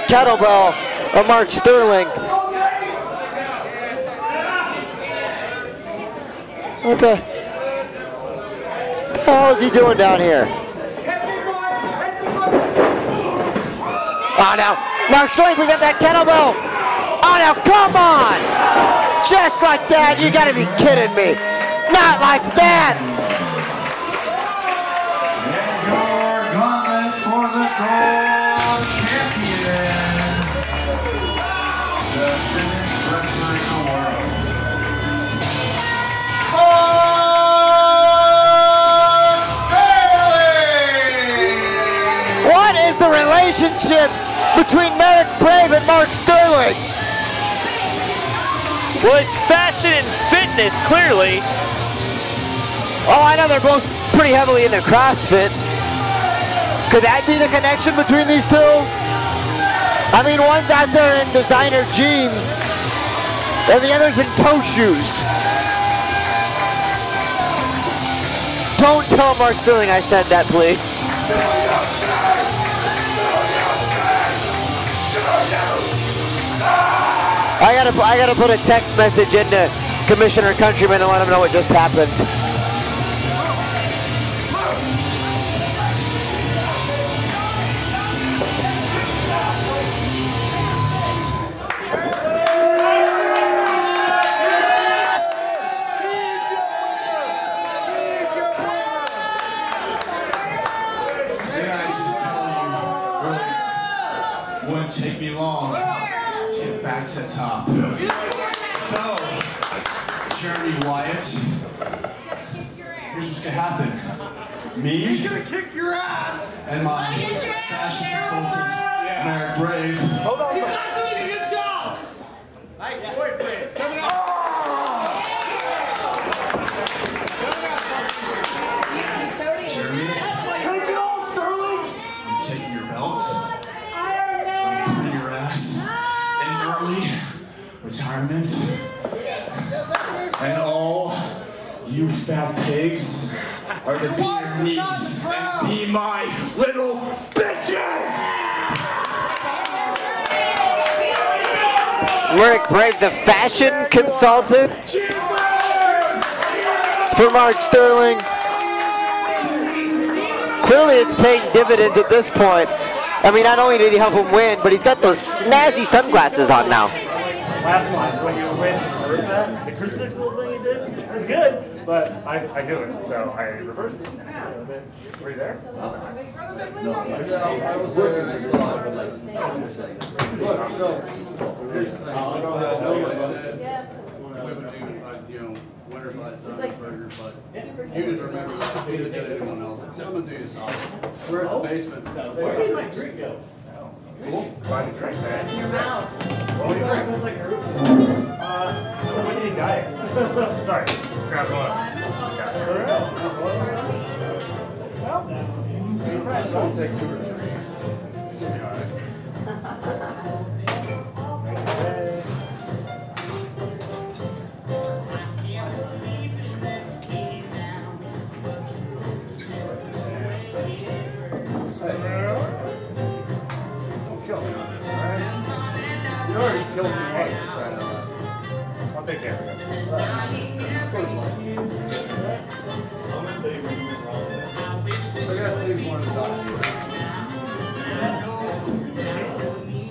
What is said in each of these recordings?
kettlebell of Mark Sterling. What the hell is he doing down here? Oh, now Mark Sterling brings up that kettlebell. Oh, now come on. Just like that. You got to be kidding me. Not like that. And your gauntlet for the gold champion. The thinnest wrestler in the world. What is the relationship between Merrick Brave and Mark Sterling? Well, it's fashion and fitness, clearly. Oh, I know they're both pretty heavily into CrossFit. Could that be the connection between these two? I mean, one's out there in designer jeans, and the other's in toe shoes. Don't tell Mark Sterling I said that, please. I gotta put a text message into Commissioner Countryman and let him know what just happened. Wouldn't take me long to get back to the top. So, Jeremy Wyatt, here's what's gonna happen. Me, He's gonna kick your ass! and my fashion consultant, Merrick Brave. Hold on. He's not doing a good job! Nice boyfriend. Coming up. Jeremy, Take it off, Sterling! I'm taking your belt. I'm putting your ass in early retirement. And all you fat pigs are to be your knees and be my little bitches! Merrick Brave, the fashion consultant for Mark Sterling. Clearly it's paying dividends at this point. I mean, not only did he help him win, but he's got those snazzy sunglasses on now. Last month when you went reversed that, the crucifix little thing you did, it was good, but I knew it, so I reversed it. Were you there? No. I was working this lot, but like, look, so here's the thing. I would do, you know, winter butt, summer burger, but you didn't remember that. You didn't tell anyone else. So I'm gonna do you solid. We're at the basement. Where did my drink go? Cool. Why did drink that? Your mouth. What was that? It was like whiskey diet. Sorry. Grab one. This won't take 2 or 3. This will be alright. Don't kill me on this, alright? You already killed me once, right now. I'll take care of it. I got things I want to talk to you about.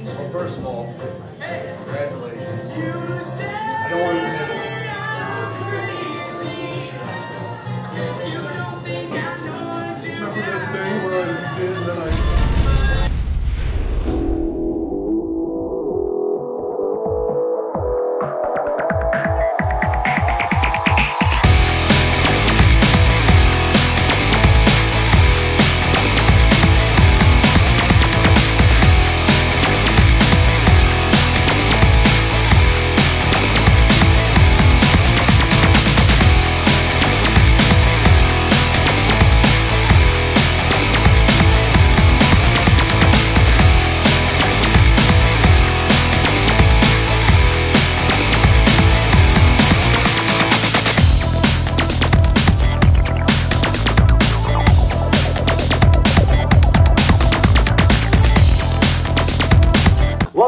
Well, first of all, congratulations. I don't want to admit it. Remember that thing where I did that I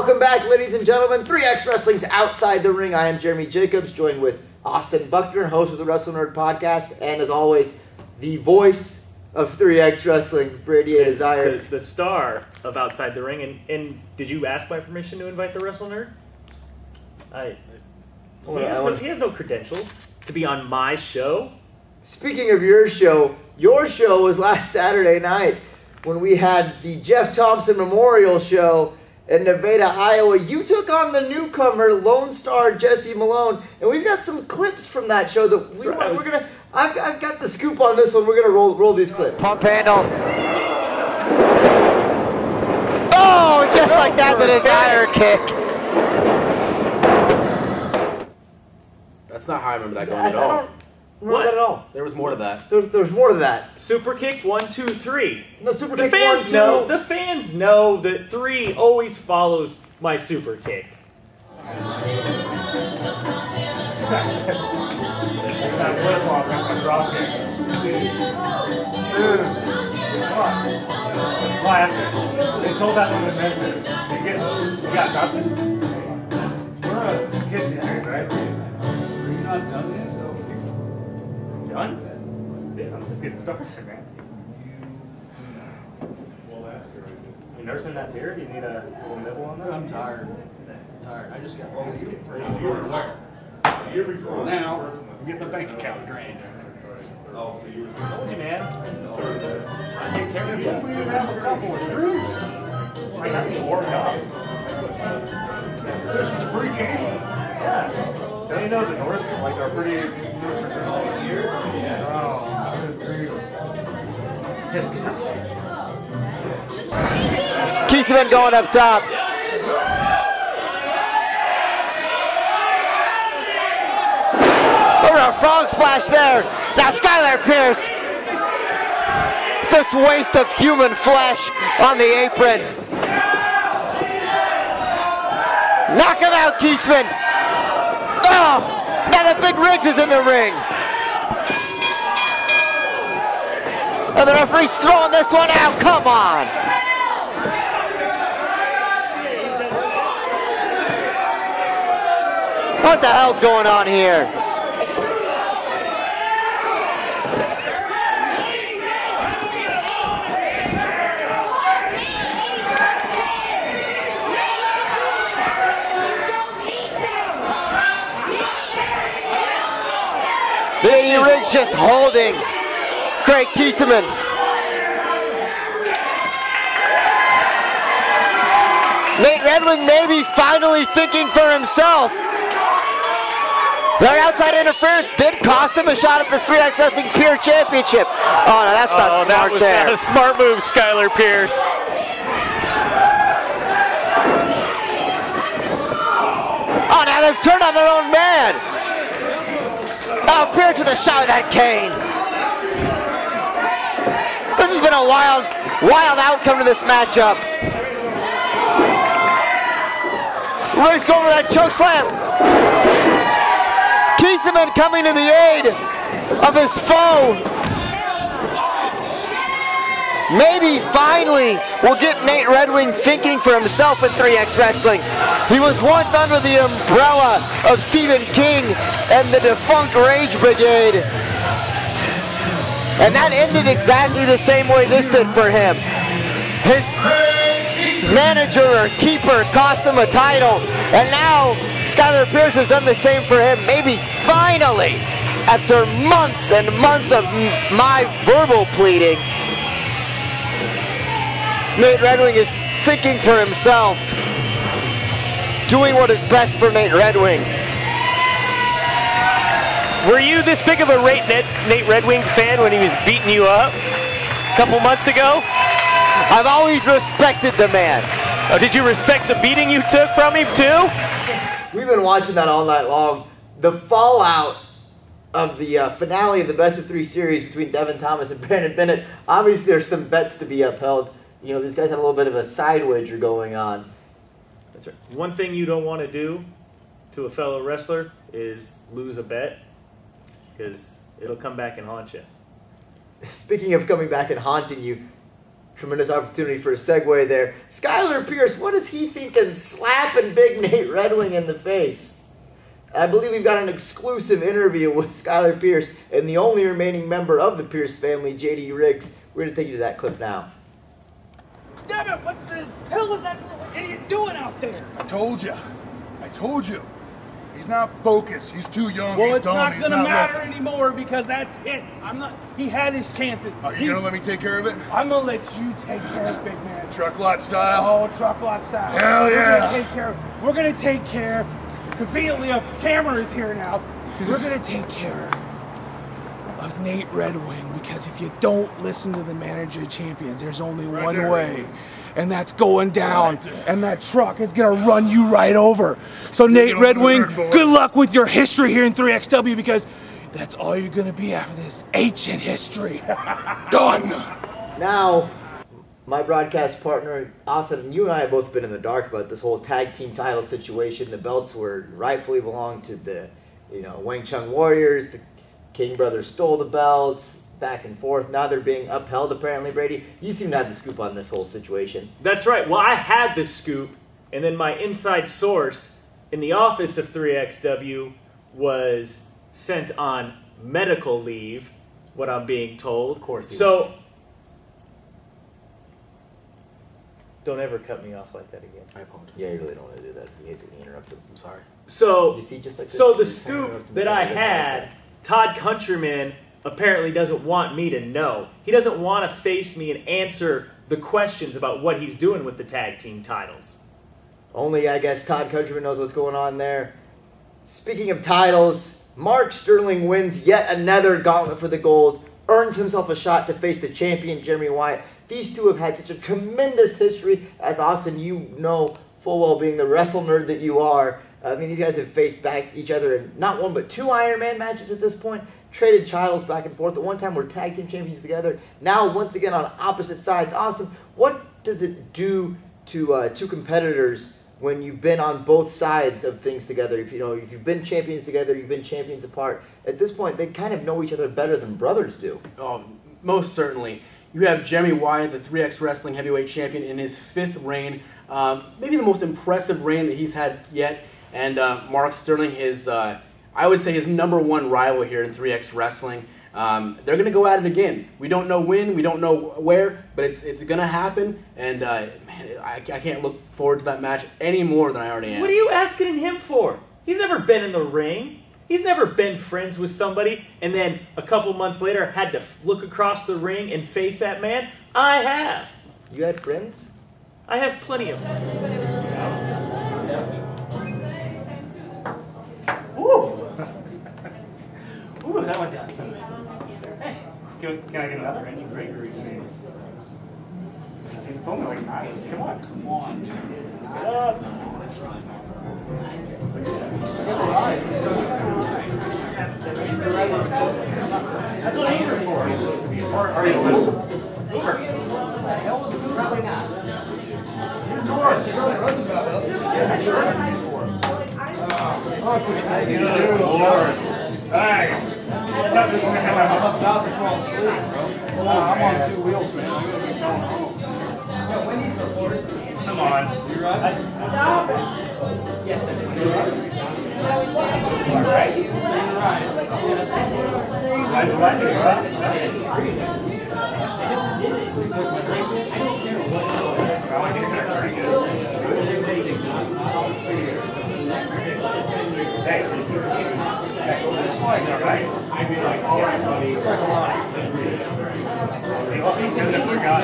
Welcome back, ladies and gentlemen. 3X Wrestling's Outside the Ring. I am Jeremy Jacobs, joined with Austin Buckner, host of the Wrestle Nerd podcast, and as always, the voice of 3X Wrestling, Brady A. Desire. The star of Outside the Ring. And did you ask my permission to invite the Wrestle Nerd? He has no credentials to be on my show. Speaking of your show was last Saturday night when we had the Jeff Thompson Memorial Show in Nevada, Iowa. You took on the newcomer, Lone Star Jesse Malone, and we've got some clips from that show that we're gonna. I've got the scoop on this one. We're gonna roll these clips. Pump handle. Oh, just like that, the Desire kick. That's not how I remember that going at all. I don't remember that at all. There was more to that. There's more to that. Super kick 1, 2, 3. No, super The kick fans one, know. no. The fans know that 3 always follows my super kick. That's not flip flop, that's a drop kick. That's classic. They told that one to Memphis. You got nothing? We're a kids these days, right? You're not done yet? Done? Yeah, I'm just getting started, man. You nursing that tear? Do you need a little nibble on that? I'm tired. I just got home. You were where? Now, get the bank account drained. I told you, man. I take care of you. We even have a couple of screws. I got you warmed up. This is free game. Yeah. Don't you know the Norse are pretty Keesman going up top. A frog splash there. Now Skylar Pierce. This waste of human flesh on the apron. Knock him out, Keesman. Oh, now the Big Ridge is in the ring. And the referee's throwing this one out. Come on. What the hell's going on here? Lady Ridge just holding Craig Keesman. Nate Redwing maybe finally thinking for himself. Their outside interference did cost him a shot at the 3X Wrestling Pure Championship. Oh, no, that's not smart that was there. not a smart move, Skylar Pierce. Oh, now they've turned on their own man. Oh, Pierce with a shot at that cane. This has been a wild outcome to this matchup. Riggs going for that choke slam. Keesman coming to the aid of his foe. Maybe finally we'll get Nate Redwing thinking for himself in 3X Wrestling. He was once under the umbrella of Stephen King and the defunct Rage Brigade. And that ended exactly the same way this did for him. His manager or keeper cost him a title. And now Skylar Pierce has done the same for him. Maybe finally, after months and months of my verbal pleading, Nate Redwing is thinking for himself, doing what is best for Nate Redwing. Were you this big of a Nate Redwing fan when he was beating you up a couple months ago? I've always respected the man. Oh, did you respect the beating you took from him too? We've been watching that all night long. The fallout of the finale of the Best of 3 series between Devin Thomas and Brandon Bennett. Obviously, there's some bets to be upheld. You know, these guys had a little bit of a side wager going on. That's right. One thing you don't want to do to a fellow wrestler is lose a bet, because it'll come back and haunt you. Speaking of coming back and haunting you, Tremendous opportunity for a segue there. Skylar Pierce, what is he thinking slapping big Nate Red Wing in the face? I believe we've got an exclusive interview with Skylar Pierce and the only remaining member of the Pierce family, JD Riggs. We're going to take you to that clip now. Damn it, what the hell is that little idiot doing out there? I told you. I told you. He's not focused. He's too young. Well, he's it's dumb. not He's gonna not matter listening. anymore because that's it. He had his chances. Are you gonna let me take care of it? I'm gonna let you take care of it, big man. Truck lot style? Oh, truck lot style. Hell yeah. We're gonna take care. Conveniently, a camera is here now. We're gonna take care of Nate Red Wing because if you don't listen to the manager of champions, there's only one there. way. And that's going down, and that truck is gonna run you right over. So Nate Red Wing, good luck with your history here in 3XW because that's all you're gonna be after this ancient history. Done! Now, my broadcast partner, Austin, you and I have both been in the dark about this whole tag team title situation. The belts were rightfully belonged to the, Wang Chung Warriors. The King brothers stole the belts. Back and forth. Now they're being upheld, apparently, Brady. You seem to have the scoop on this whole situation. That's right. Well, I had the scoop, and then my inside source in the office of 3XW was sent on medical leave, what I'm being told. Of course he So, was. don't ever cut me off like that again. I apologize. Yeah, you really don't want to do that. He hates getting interrupted. I'm sorry. So, You see, just like this, so the he's scoop interrupting that me. I He doesn't like had, that. Todd Countryman apparently doesn't want me to know. He doesn't want to face me and answer the questions about what he's doing with the tag team titles. Only, I guess, Todd Countryman knows what's going on there. Speaking of titles, Mark Sterling wins yet another gauntlet for the gold, earns himself a shot to face the champion, Jeremy Wyatt. These two have had such a tremendous history, as Austin, you know full well, being the wrestle nerd that you are. I mean, these guys have faced back each other in not one but two Iron Man matches at this point. Traded titles back and forth. At one time, we're tag team champions together. Now, once again, on opposite sides. Austin, what does it do to two competitors when you've been on both sides of things together? If you've been champions together, you've been champions apart. At this point, they kind of know each other better than brothers do. Oh, most certainly. You have Jeremy Wyatt, the 3xwrestling heavyweight champion, in his 5th reign. Maybe the most impressive reign that he's had yet. And Mark Sterling, I would say his #1 rival here in 3xwrestling. They're going to go at it again. We don't know when, we don't know where, but it's going to happen. And man, I can't look forward to that match any more than I already am. What are you asking him for? He's never been in the ring. He's never been friends with somebody and then a couple months later had to look across the ring and face that man. I have. You had friends? I have plenty of them. Ooh, that went down smooth. Hey, can I get another? Any drink or you can... It's only like 9. Come on. Come on. Get up. That's what Uber's for. Or are you a little? Uber. The hell was Uber? Probably not. Here's Norris. Good Lord. Hey. Cut this man out. I'm about to fall asleep, bro. I'm on 2 wheels, man. I'm gonna be going home. Come on. You right? Stop it. Yes, that's what you're right. All right. You're right. Yes. Glad you're right. I think it's pretty good. Hey, this slide's all right. I'd be like, all right, buddy. It's like a line. He said that we got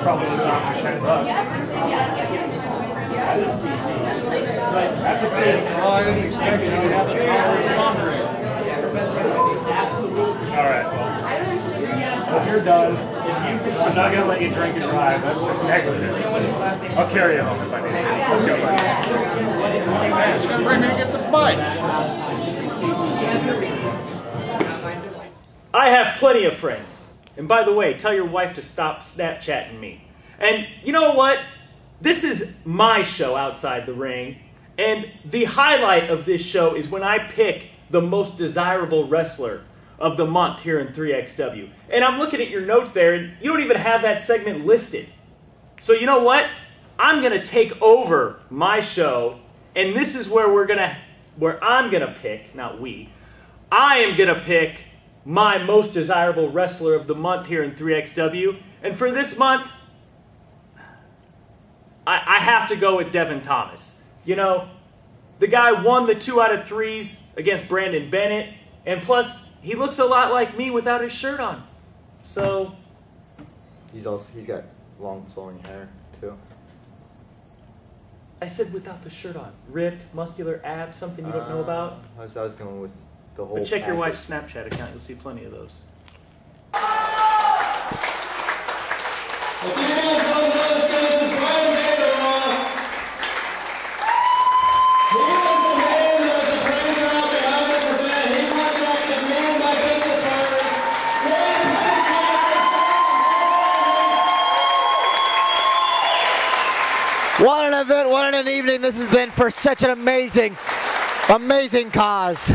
probably cost $10. That's a big. Well, I didn't expect you to have a tolerance moderator. All right, well, if you're done, I'm not going to let you drink and drive. That's just negligent. I'll carry you home if I need to. Let's go, buddy. It's gonna bring me to get the bike. I have plenty of friends. And by the way, tell your wife to stop Snapchatting me. And you know what? This is my show outside the ring. And the highlight of this show is when I pick the most desirable wrestler of the month here in 3XW. And I'm looking at your notes there, and you don't even have that segment listed. So you know what? I'm going to take over my show, and this is where I'm going to pick, not we, I am going to pick my most desirable wrestler of the month here in 3XW. And for this month, I have to go with Devin Thomas. You know, the guy won the 2 out of 3s against Brandon Bennett, and plus, he looks a lot like me without his shirt on. So he's got long flowing hair too. I said without the shirt on. Ripped, muscular abs, something you don't know about? I was going with the whole But check your package. wife's Snapchat account, you'll see plenty of those. What an event, what an evening this has been for such an amazing, amazing cause.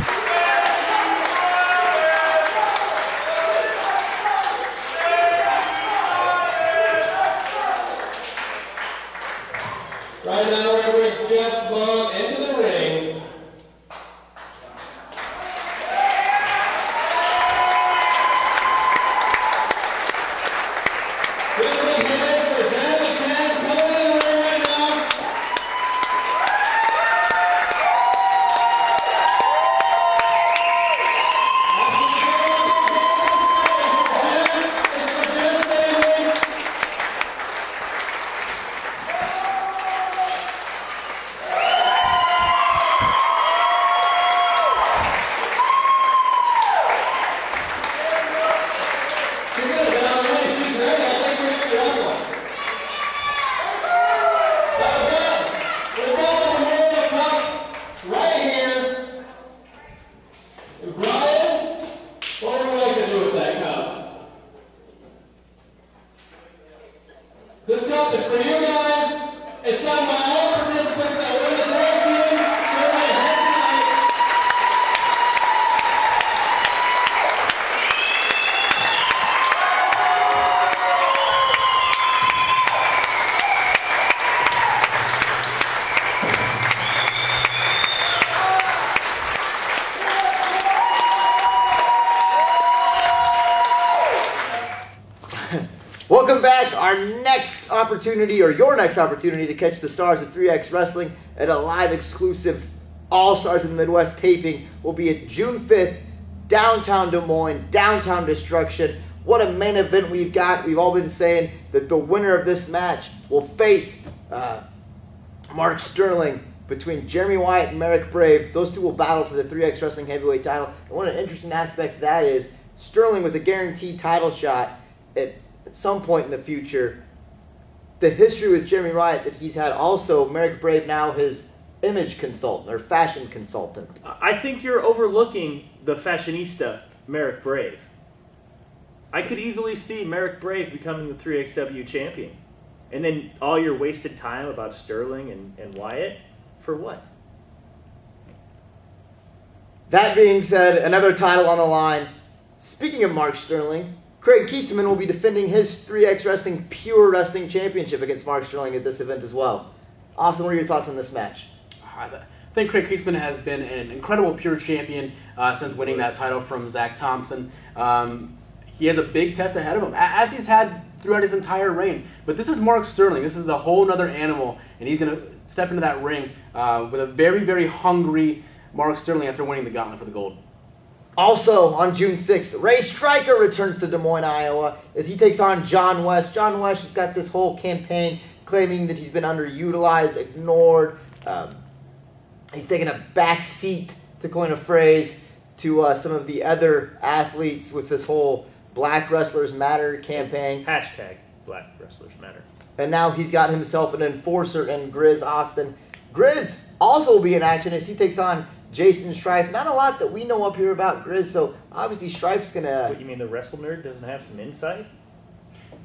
Right now we're going to bring Jeff's mom into the ring. Big hand for Danny Cat coming in the ring right now. This cup is for you guys. It's signed by all participants that win the tag team. So my heads tonight. Welcome back. Our next opportunity, or your next opportunity, to catch the stars of 3X Wrestling at a live exclusive All Stars in the Midwest taping will be at June 5th, downtown Des Moines, downtown Destruction. What a main event we've got. We've all been saying that the winner of this match will face Mark Sterling between Jeremy Wyatt and Merrick Brave. Those two will battle for the 3X Wrestling Heavyweight title. And one interesting aspect of that is Sterling with a guaranteed title shot at some point in the future. The history with Jeremy Wyatt that he's had, also Merrick Brave now his image consultant or fashion consultant. I think you're overlooking the fashionista, Merrick Brave. I could easily see Merrick Brave becoming the 3XW champion. And then all your wasted time about Sterling and Wyatt, for what? That being said, another title on the line. Speaking of Mark Sterling, Craig Kieseman will be defending his 3X Wrestling Pure Wrestling Championship against Mark Sterling at this event as well. Austin, what are your thoughts on this match? I think Craig Kieseman has been an incredible Pure champion since winning that title from Zach Thompson. He has a big test ahead of him, as he's had throughout his entire reign. But this is Mark Sterling. This is the whole nother animal, and he's going to step into that ring with a very, very hungry Mark Sterling after winning the gauntlet for the gold. Also, on June 6th, Ray Stryker returns to Des Moines, Iowa, as he takes on John West. John West has got this whole campaign claiming that he's been underutilized, ignored. He's taken a back seat, to coin a phrase, to some of the other athletes with this whole Black Wrestlers Matter campaign. Hashtag Black Wrestlers Matter. And now he's got himself an enforcer in Grizz Austin. Grizz also will be in action as he takes on Jason Strife. Not a lot that we know up here about Grizz, so obviously Strife's gonna... What, you mean the Wrestle Nerd doesn't have some insight?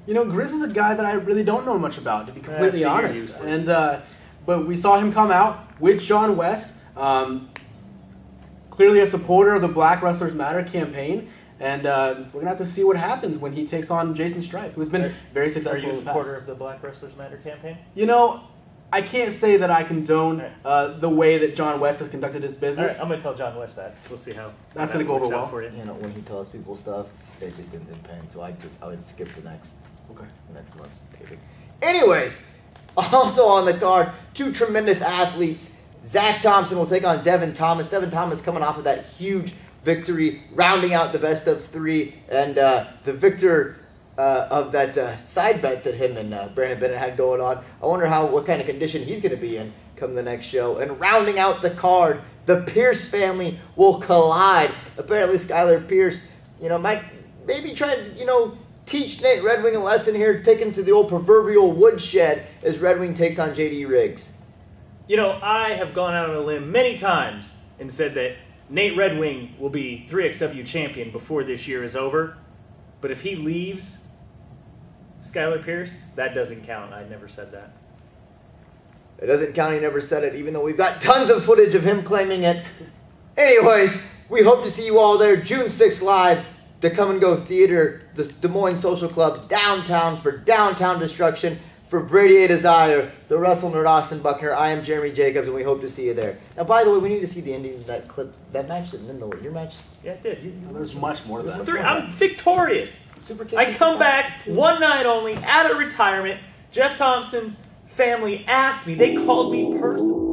You know, Grizz is a guy that I really don't know much about, to be completely honest. Useless. And but we saw him come out with John West, clearly a supporter of the Black Wrestlers Matter campaign. And we're going to have to see what happens when he takes on Jason Strife, who's been very successful. Are you a in the supporter past. of the Black Wrestlers Matter campaign? You know, I can't say that I condone the way that John West has conducted his business. All right, I'm going to tell John West that. We'll see how That's going to go over well for you. You know, when he tells people stuff, it just ends in pain. So I would skip the next month's taping. Anyways, also on the card, two tremendous athletes. Zach Thompson will take on Devin Thomas. Devin Thomas coming off of that huge victory, rounding out the best of three, and the victor of that side bet that him and Brandon Bennett had going on. I wonder what kind of condition he's going to be in come the next show. And rounding out the card, the Pierce family will collide. Apparently, Skylar Pierce, might maybe try to, teach Nate Red Wing a lesson here, take him to the old proverbial woodshed as Red Wing takes on JD Riggs. I have gone out on a limb many times and said that Nate Red Wing will be 3XW champion before this year is over. But if he leaves Skylar Pierce, that doesn't count. I never said that. It doesn't count. He never said it, even though we've got tons of footage of him claiming it. Anyways, we hope to see you all there June 6th live. The Come and Go Theater, the Des Moines Social Club, downtown for downtown destruction. For Brady A. Desire, the Wrestle Nerd Austin Buckner, I am Jeremy Jacobs, and we hope to see you there. Now, by the way, we need to see the ending of that clip. That match didn't end the your match. Yeah, it did. There's much more to that. I'm victorious. Super I come back one night only, out of retirement. Jeff Thompson's family asked me. They called me personally.